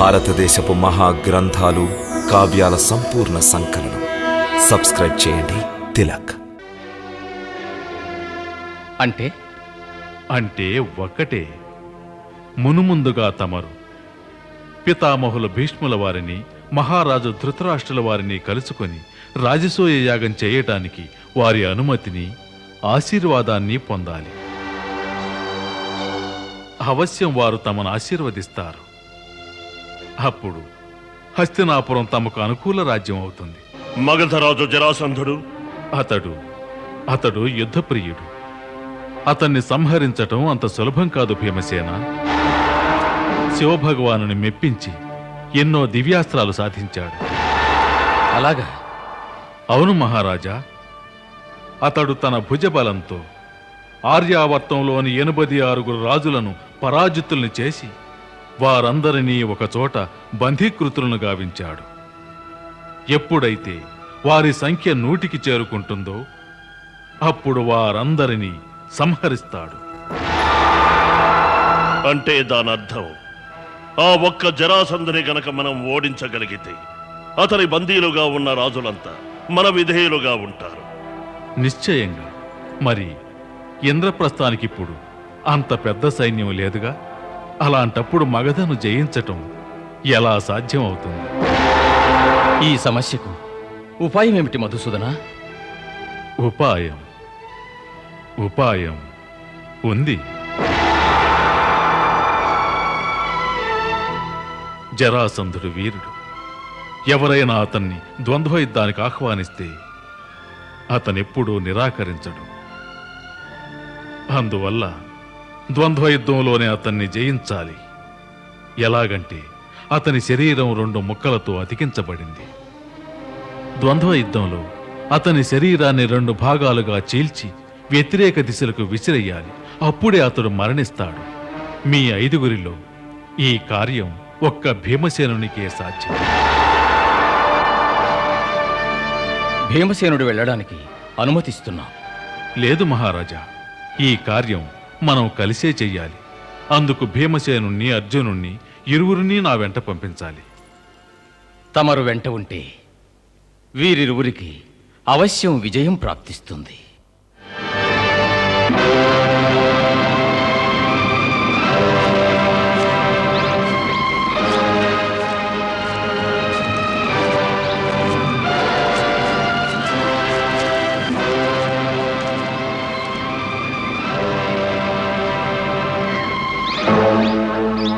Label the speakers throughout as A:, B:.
A: భారతదేశపు మహా గ్రంథాలు, కావ్యాల సంపూర్ణ సంకలనం. సబ్స్క్రైబ్ చేయండి తిలక్.
B: అంటే
C: అంటే ఒక్కటే. మునుముందుగా తమరు పితామహుల భీష్ముల వారిని, మహారాజు ధృతరాష్ట్రుల వారిని కలుసుకొని రాజసూయ యాగం చేయటానికి వారి అనుమతిని, ఆశీర్వాదాన్ని పొందాలి. అవశ్యం వారు తమను ఆశీర్వదిస్తారు. అప్పుడు హస్తినాపురం తమకు అనుకూల రాజ్యం అవుతుంది.
D: మగధరాజు జరాసంధుడు
C: అతడు యుద్ధప్రియుడు. అతన్ని సంహరించటం అంత సులభం కాదు భీమసేన. శివభగవానుని మెప్పించి ఎన్నో దివ్యాస్త్రాలు సాధించాడు.
B: అలాగా?
C: అవును మహారాజా. అతడు తన భుజబలంతో ఆర్యావర్తంలోని 86 రాజులను పరాజితుల్ని చేసి వారందరినీ ఒకచోట బంధీకృతులను గావించాడు. ఎప్పుడైతే వారి సంఖ్య 100కి చేరుకుంటుందో అప్పుడు వారందరినీ సంహరిస్తాడు.
D: అంటే దానర్థం ఆ ఒక్క జరాసంధుని గనక మనం ఓడించగలిగితే అతని బందీలుగా ఉన్న రాజులంతా మన విధేయులుగా ఉంటారు.
C: నిశ్చయంగా. మరి ఇంద్రప్రస్థానికిప్పుడు అంత పెద్ద సైన్యం లేదుగా. అలాంటప్పుడు మగధను జయించటం ఎలా సాధ్యం అవుతుంది?
B: ఈ సమస్యకు ఉపాయం ఏమిటి మధుసూదన?
C: ఉపాయం ఉంది. జరాసంధుడు వీరుడు. ఎవరైనా అతన్ని ద్వంద్వ యుద్ధానికి ఆహ్వానిస్తే అతనెప్పుడూ నిరాకరించడు. అందువల్ల ద్వంద్వ యుద్ధంలోనే అతన్ని జయించాలి. ఎలాగంటే అతని శరీరం 2 ముక్కలతో అతికించబడింది. ద్వంద్వ యుద్ధంలో అతని శరీరాన్ని 2 భాగాలుగా చీల్చి వ్యతిరేక దిశలకు విసిరేయాలి. అప్పుడే అతడు మరణిస్తాడు. మీ 5గురిలో ఈ కార్యం ఒక్క భీమసేనునికే సాధ్యం.
B: భీమసేనుడు వెళ్ళడానికి అనుమతిస్తున్నా.
C: లేదు మహారాజా. ఈ కార్యం మనం కలిసే చెయ్యాలి. అందుకు భీమసేనుణ్ణి, అర్జునుణ్ణి ఇరువురిని నా వెంట పంపించాలి.
B: తమరు వెంట ఉంటే వీరిరువురికి అవశ్యం విజయం ప్రాప్తిస్తుంది.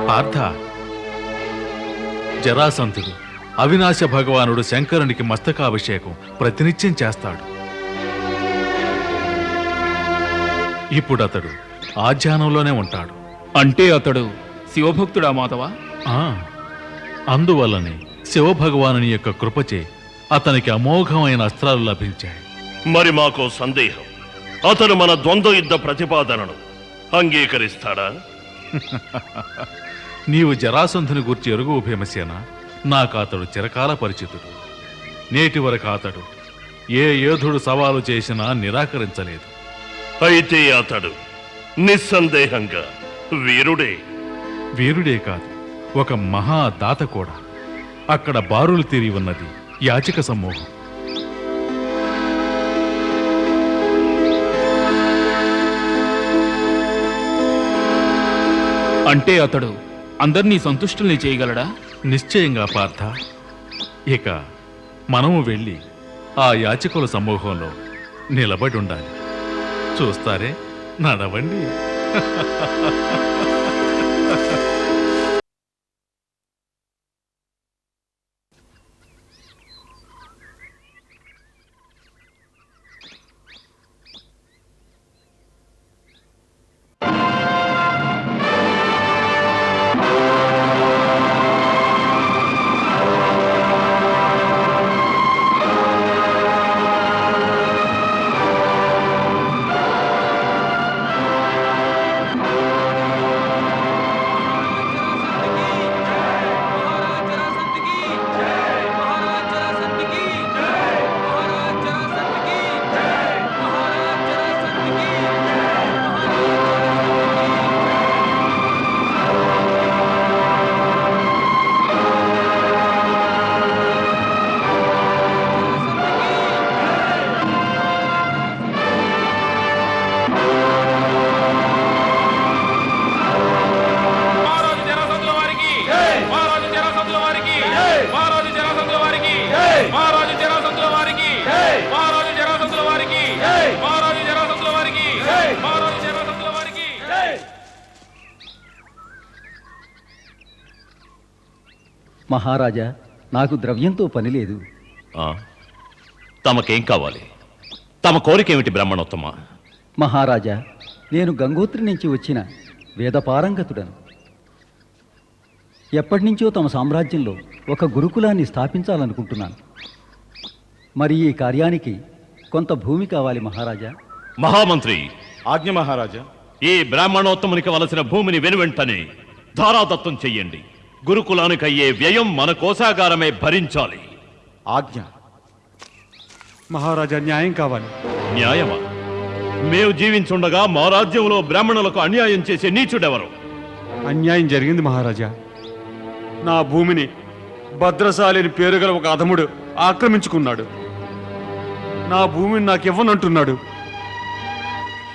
C: పార్థ, జరాసంధుడు అవినాశ భగవానుడు శంకరునికి మస్తకాభిషేకం ప్రతినిత్యం చేస్తాడు. ఇప్పుడు అతడు ఆధ్యానంలోనే ఉంటాడు.
E: అంటే అతడు శివభక్తుడా మాధవా?
C: అందువల్లనే శివభగవానుని యొక్క కృపచే అతనికి అమోఘమైన అస్త్రాలు లభించాయి.
D: మరి మాకో సందేహం. అతను మన ద్వంద్వ యుద్ధ ప్రతిపాదనను అంగీకరిస్తాడా?
C: నీవు జరాసంధుని గురించి ఎరుగువు భీమసేన. నాకు అతడు చిరకాల పరిచితుడు. నేటి వరకు అతడు ఏ యోధుడు సవాలు చేసినా నిరాకరించలేదు.
D: అయితే అతడు నిస్సందేహంగా
C: వీరుడే కాదు, ఒక మహాదాత కూడా. అక్కడ బారులు తీరి ఉన్నది యాచక సమూహం.
E: అంటే అతడు అందరినీ సంతుష్టుల్ని చేయగలడా?
C: నిశ్చయంగా పార్థ. ఇక మనము వెళ్ళి ఆ యాచకుల సమూహంలో నిలబడి ఉండాలి. చూస్తారే, నడవండి.
F: మహారాజా, నాకు ద్రవ్యంతో పని లేదు.
B: తమకేం కావాలి? తమ కోరికేమిటి బ్రాహ్మణోత్తమ?
F: మహారాజా, నేను గంగోత్రి నుంచి వచ్చిన వేదపారంగతుడను. ఎప్పటినుంచో తమ సామ్రాజ్యంలో ఒక గురుకులాన్ని స్థాపించాలనుకుంటున్నాను. మరి ఈ కార్యానికి కొంత భూమి కావాలి మహారాజా.
B: మహామంత్రి,
G: ఆజ్ఞ మహారాజా.
B: ఈ బ్రాహ్మణోత్తమునికి వలసిన భూమిని వెనువెంటనే ధారాదత్తం చెయ్యండి. గురుకులానికి అయ్యే వ్యయం మన కోశాగారమే భరించాలి.
G: ఆజ్ఞ మహారాజా. న్యాయం కావాలి.
B: న్యాయమా? మేము జీవించుండగా మా రాజ్యంలో బ్రాహ్మణులకు అన్యాయం చేసే నీచుడెవరు?
G: అన్యాయం జరిగింది మహారాజా. నా భూమిని భద్రశాలిని పేరుగల ఒక అధముడు ఆక్రమించుకున్నాడు. నా భూమిని నాకు ఇవ్వనంటున్నాడు.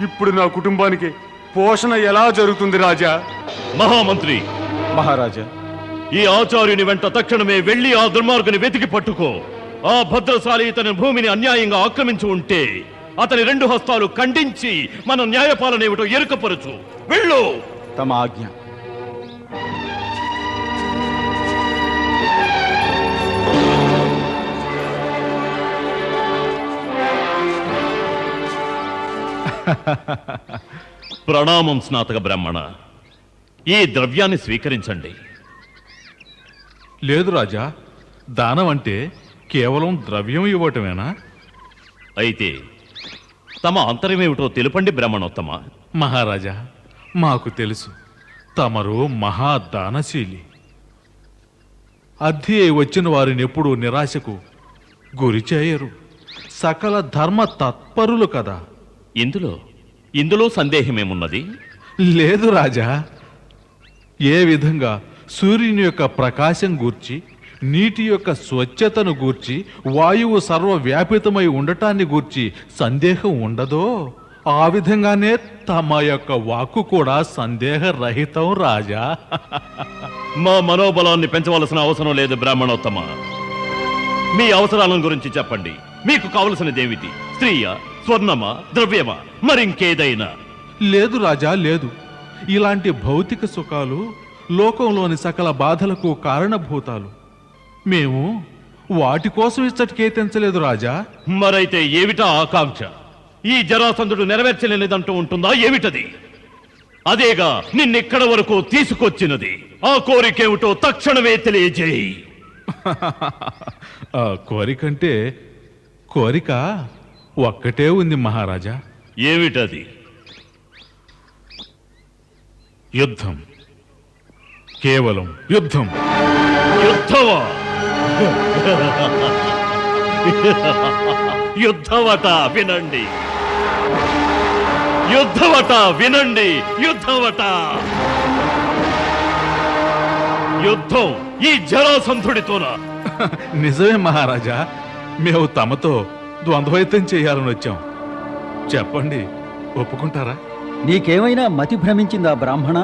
G: ఇప్పుడు నా కుటుంబానికి పోషణ ఎలా జరుగుతుంది రాజా?
B: మహామంత్రి,
G: మహారాజా,
B: ఈ ఆచార్యుని వెంట తక్షణమే వెళ్లి ఆ దుర్మార్గుని వెతికి పట్టుకో. ఆ భద్రశాలి ఇతని భూమిని అన్యాయంగా ఆక్రమించి ఉంటే అతని 2 హస్తాలు ఖండించి మన న్యాయపాలనేమిటో ఎరుకపరచు. వెళ్ళు.
G: తమ ఆజ్ఞ.
B: ప్రణామం స్నాతక బ్రాహ్మణ. ఈ ద్రవ్యాన్ని స్వీకరించండి.
C: లేదు రాజా, దానం అంటే కేవలం ద్రవ్యం ఇవ్వటమేనా?
B: అయితే తమ అంతరమేమిటో తెలుపండి బ్రాహ్మణోత్తమ.
C: మహారాజా, మాకు తెలుసు, తమరు మహాదానశీలి. అద్దె అయి వచ్చిన వారిని ఎప్పుడూ నిరాశకు గురి చేయరు. సకల ధర్మ తత్పరులు కదా.
B: ఇందులో సందేహమేమున్నది?
C: లేదు రాజా. ఏ విధంగా సూర్యుని యొక్క ప్రకాశం గూర్చి, నీటి యొక్క స్వచ్ఛతను గూర్చి, వాయువు సర్వవ్యాపితమై ఉండటాన్ని గూర్చి సందేహం ఉండదో, ఆ విధంగానే తమ యొక్క వాక్కు కూడా సందేహరహితం రాజా.
B: మా మనోబలాన్ని పెంచవలసిన అవసరం లేదు బ్రాహ్మణోత్తమ. మీ అవసరాలను గురించి చెప్పండి. మీకు కావలసినదేమిటి? స్త్రీయా, స్వర్ణమా, ద్రవ్యమా, మరింకేదైనా?
C: లేదు రాజా, లేదు. ఇలాంటి భౌతిక సుఖాలు లోకంలోని సకల బాధలకు కారణభూతాలు. మేము వాటి కోసం ఇచ్చటికే తెంచలేదు రాజా.
B: మరైతే ఏమిటా ఆకాంక్ష? ఈ జరాసంధుడు నెరవేర్చలేనిదంటూ ఉంటుందా? ఏమిటది? అదేగా నిన్నెక్కడ వరకు తీసుకొచ్చినది. ఆ కోరికేమిటో తక్షణమే తెలియజేయి.
C: ఆ కోరికంటే కోరిక ఒక్కటే ఉంది మహారాజా.
B: ఏమిటది?
C: యుద్ధం. కేవలం యుద్ధం.
B: యుద్ధమా? యుద్ధమట వినండి, యుద్ధమట వినండి, యుద్ధమట. యుద్ధం ఈ జరాసంధుడితోనా?
C: నిజమే మహారాజా. మేము తమతో ద్వంద్వయుద్ధం చేయాలని వచ్చాం. చెప్పండి, ఒప్పుకుంటారా?
F: నీకేమైనా మతి భ్రమించిందా బ్రాహ్మణ?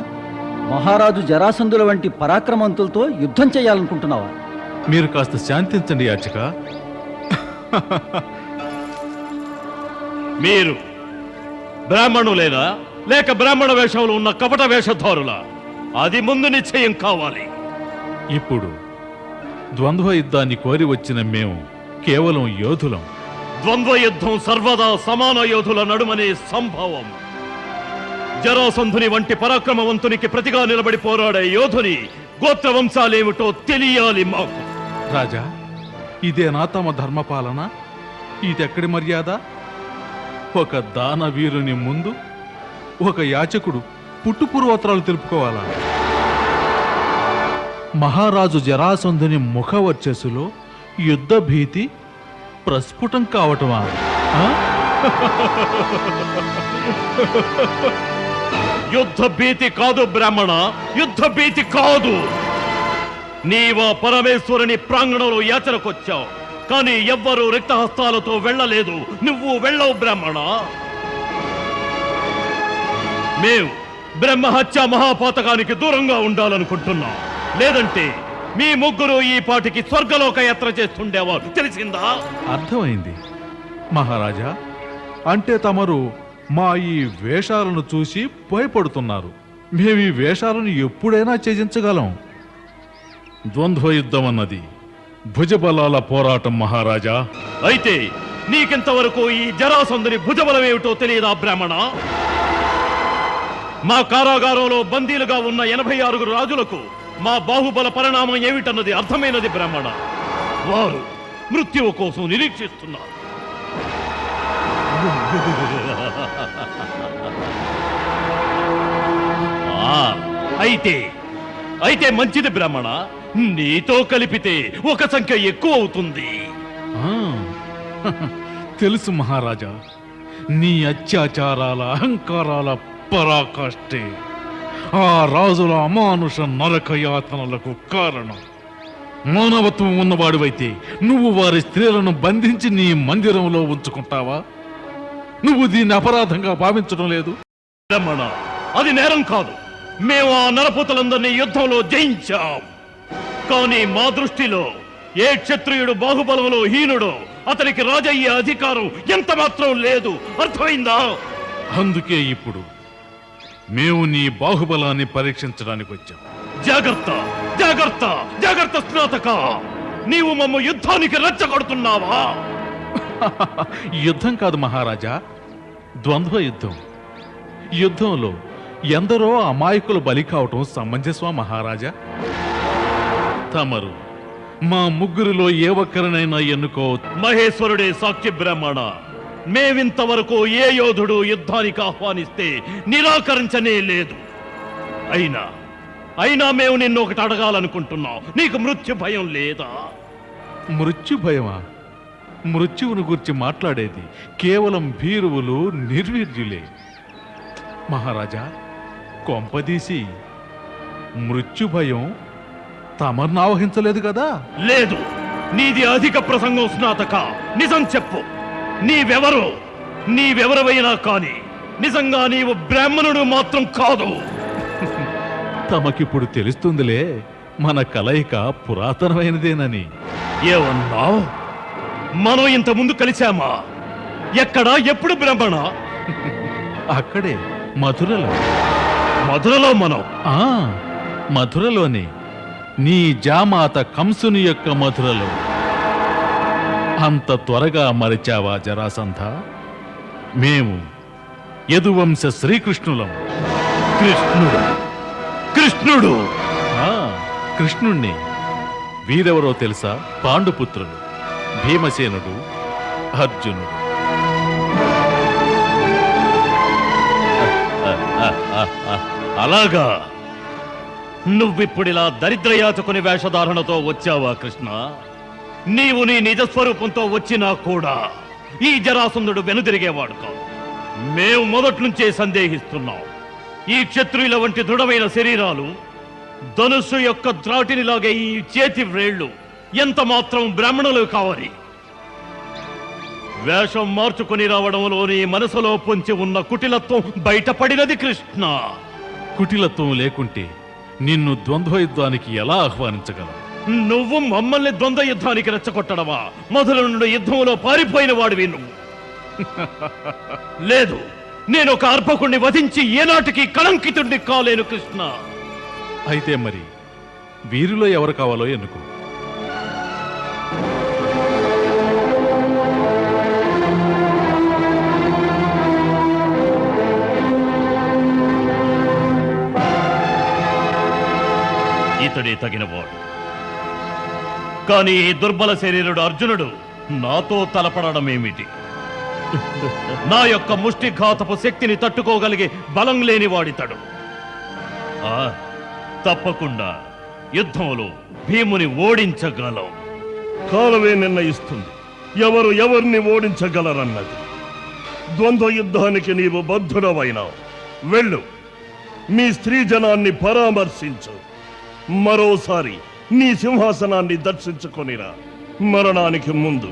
F: మహారాజు జరాసంధుల వంటి పరాక్రమవంతులతో యుద్ధం చేయాలనుకుంటున్నావా?
C: మీరు కాస్త శాంతించండి యాచక.
B: మీరు బ్రాహ్మణులేనా, లేక బ్రాహ్మణ వేషంలో ఉన్న కపట వేషధారులా? అది ముందు నిశ్చయం కావాలి.
C: ఇప్పుడు ద్వంద్వ యుద్ధాన్ని కోరి వచ్చిన మేము కేవలం యోధులం.
B: ద్వంద్వ యుద్ధం సర్వదా సమాన యోధుల నడుమనే సంభవం. జరాసంధుని వంటి పరాక్రమవంతునికి ప్రతిగా నిలబడి పోరాడే యోధుని గోత్రవంశాలేమిటో తెలియాలి మాకు.
C: రాజా, ఇదేనా తమ ధర్మపాలన? ఇదెక్కడి మర్యాద? ఒక దానవీరుని ముందు ఒక యాచకుడు పుట్టుపూర్వోత్తరాలు తెలుపుకోవాలా? మహారాజు జరాసంధుని ముఖ వర్చస్సులో యుద్ధ భీతి ప్రస్ఫుటం కావటమా?
B: యుద్ధ భీతి కాదు బ్రాహ్మణ, యుద్ధ భీతి కాదు. నీవా పరమేశ్వరుని ప్రాంగణంలో యాచనకొచ్చావు, కానీ ఎవ్వరూ రిక్తహస్తాలతో వెళ్ళలేదు. నువ్వు వెళ్ళవు బ్రాహ్మణ. మేము బ్రహ్మహత్య మహాపాతకానికి దూరంగా ఉండాలనుకుంటున్నాం. లేదంటే మీ ముగ్గురు ఈ పాటికి స్వర్గలోక యాత్ర చేస్తుండేవారు. తెలిసిందా?
C: అర్థమైంది మహారాజా. అంటే తమరు మా ఈ వేషాలను చూసి భయపడుతున్నారు. మేము ఈ వేషాలను ఎప్పుడైనా త్యజించగలం. ద్వంద్వ యుద్ధం అన్నది భుజబలాల పోరాటం మహారాజా.
B: అయితే నీకింతవరకు ఈ జరాసంధుని భుజబలం ఏమిటో తెలియదా బ్రాహ్మణ? మా కారాగారంలో బందీలుగా ఉన్న 86 రాజులకు మా బాహుబల పరిణామం ఏమిటన్నది అర్థమైనది బ్రాహ్మణ. వారు మృత్యువు కోసం నిరీక్షిస్తున్నారు. అయితే మంచిది బ్రాహ్మణ, నీతో కలిపితే ఒక సంఖ్య ఎక్కువ అవుతుంది.
C: ఆ, తెలుసు మహారాజా. నీ అత్యాచారాల అహంకారాల పరాకాష్ఠే ఆ రాజుల అమానుష నరకయాతనలకు కారణం. మానవత్వం ఉన్నవాడివైతే నువ్వు వారి స్త్రీలను బంధించి నీ మందిరంలో ఉంచుకుంటావా? నువ్వు దీన్ని అపరాధంగా భావించడం లేదు?
B: బ్రాహ్మణ, అది నేరం కాదు. మేము ఆ నరపుతులందరినీ యుద్ధంలో జయించాం. కానీ మా దృష్టిలో ఏ క్షత్రియుడు బాహుబలంలో హీనుడో అతనికి రాజయ్యే అధికారం ఎంత మాత్రం లేదు. అర్థమైందా?
C: అందుకే ఇప్పుడు మేము నీ బాహుబలాన్ని పరీక్షించడానికి వచ్చాం.
B: జాగ్రత్త, జాగ్రత్త, జాగ్రత్త స్నాతక! నీవు మమ్మ యుద్ధానికి రెచ్చగొడుతున్నావా?
C: యుద్ధం కాదు మహారాజా, ద్వంద్వ యుద్ధం. యుద్ధంలో ఎందరో అమాయకులు బలి కావటం సమంజసమా మహారాజా? తమరు మా ముగ్గురిలో ఏ ఒక్కరినైనా ఎన్నుకో.
B: మహేశ్వరుడే సాక్షి బ్రాహ్మణ. మేవింతవరకు ఏ యోధుడు యుద్ధానికి ఆహ్వానిస్తే నిరాకరించనే లేదు. అయినా మేము నిన్ను ఒకటి అడగాలనుకుంటున్నాం. నీకు మృత్యు భయం లేదా?
C: మృత్యు భయమా? మృత్యువును గురించి మాట్లాడేది కేవలం భీరువులు, నిర్వీర్యులే. మహారాజా, కొంపదీసి మృత్యు భయం తమర్ను ఆవహించలేదు కదా?
B: లేదు. నీది అధిక ప్రసంగం స్నాతక. నిజం చెప్పు. నీవెవరవైనా కాని నిజంగా నీవు బ్రాహ్మణుడు మాత్రం కాదు.
C: తమకిప్పుడు తెలుస్తుందిలే మన కలయిక పురాతనమైనదేనని.
B: ఏమన్నావు? మనం ఇంత ముందు కలిశామా? ఎక్కడా? ఎప్పుడు బ్రాహ్మణ?
C: అక్కడే మధురలో.
B: మధురలో మనం?
C: ఆ, మధురలోనే. నీ జామాత కంసుని యొక్క మధురలో. అంత త్వరగా మరిచావా జరాసంధ? మేము యదువంశ శ్రీకృష్ణులం.
B: కృష్ణుడు?
C: ఆ, కృష్ణుణ్ణి. వీరెవరో తెలుసా? పాండుపుత్రులు భీమసేనుడు, అర్జునుడు.
B: అలాగా? నువ్విప్పుడిలా దరిద్రయాచకుని వేషధారణతో వచ్చావా కృష్ణ? నీవు నీ నిజస్వరూపంతో వచ్చినా కూడా ఈ జరాసంధుడు వెనుదిరిగేవాడు కాదు. మేము మొదట్నుంచే సందేహిస్తున్నాం. ఈ క్షత్రియుల వంటి దృఢమైన శరీరాలు, ధనుస్సు యొక్క త్రాటినిలాగే ఈ చేతి వ్రేళ్లు ఎంత మాత్రం బ్రాహ్మణులు కావాలి. వేషం మార్చుకుని రావడంలో నీ మనసులో పొంచి ఉన్న కుటిలత్వం బయటపడినది కృష్ణ.
C: కుటిలత్వం లేకుంటే నిన్ను ద్వంద్వ యుద్ధానికి ఎలా ఆహ్వానించగలం?
B: నువ్వు మమ్మల్ని ద్వంద్వ యుద్ధానికి రెచ్చగొట్టడమా? మొదలు నుండి యుద్ధంలో పారిపోయిన వాడివి నువ్వు. లేదు, నేను ఒక అర్భకుణ్ణి వధించి ఏనాటికి కళంకితుడిని కాలేను కృష్ణ.
C: అయితే మరి వీరిలో ఎవరు కావాలో ఎన్నుకో.
B: ఇతడే తగినవాడు. కానీ ఈ దుర్బల శరీరుడు అర్జునుడు నాతో తలపడడం ఏమిటి? నా యొక్క ముష్టిఘాతపు శక్తిని తట్టుకోగలిగే బలం లేనివాడితడు. తప్పకుండా యుద్ధంలో భీముని ఓడించగలం.
D: కాలమే నిర్ణయిస్తుంది ఎవరు ఎవరిని ఓడించగలరన్నది. ద్వంద్వ యుద్ధానికి నీవు బద్ధుడవైనావు. వెళ్ళు, మీ స్త్రీ జనాన్ని పరామర్శించు. మరోసారి నీ సింహాసనాన్ని దర్శించుకొనిరా మరణానికి ముందు.